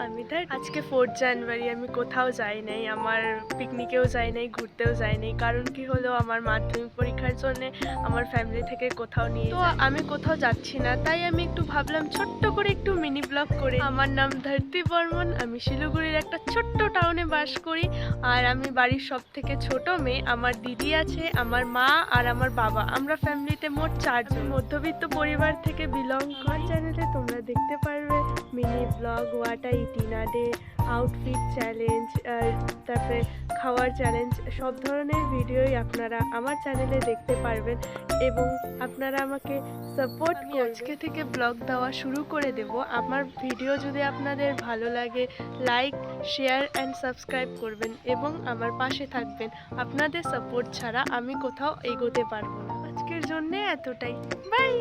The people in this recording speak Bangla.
আমি আজকে 4th জানুয়ারি আমি কোথাও যাই নাই, আমার পিকনিকেও যাই নাই, ঘুরতেও যাই নাই। কারণ কি হলো, আমার মাধ্যমিক পরীক্ষার জন্য আমার ফ্যামিলি থেকে কোথাও নিয়ে তো আমি কোথাও যাচ্ছি না, তাই আমি একটু ভাবলাম ছোট্ট করে একটু মিনি ব্লগ করে। আমার নাম ধরতি বর্মন, আমি শিলিগুড়ির একটা ছোট্ট টাউনে বাস করি। আর আমি বাড়ির সব থেকে ছোট মেয়ে। আমার দিদি আছে, আমার মা আর আমার বাবা, আমরা ফ্যামিলিতে মোট 4 জন। মধ্যবিত্ত পরিবার থেকে বিলং করি। চ্যানেলে তোমরা দেখতে পারবে mini blog, what I it in a day, outfit challenge, তারপরে খাওয়ার চ্যালেঞ্জ, সব ধরনের ভিডিওই আপনারা আমার চ্যানেলে দেখতে পারবেন এবং আপনারা আমাকে সাপোর্ট করবেন। আজকে থেকে ব্লগ দেওয়া শুরু করে দেব। আমার ভিডিও যদি আপনাদের ভালো লাগে, লাইক, শেয়ার অ্যান্ড সাবস্ক্রাইব করবেন এবং আমার পাশে থাকবেন। আপনাদের সাপোর্ট ছাড়া আমি কোথাও এগোতে পারবো না। আজকের জন্য এতটাই, বাই।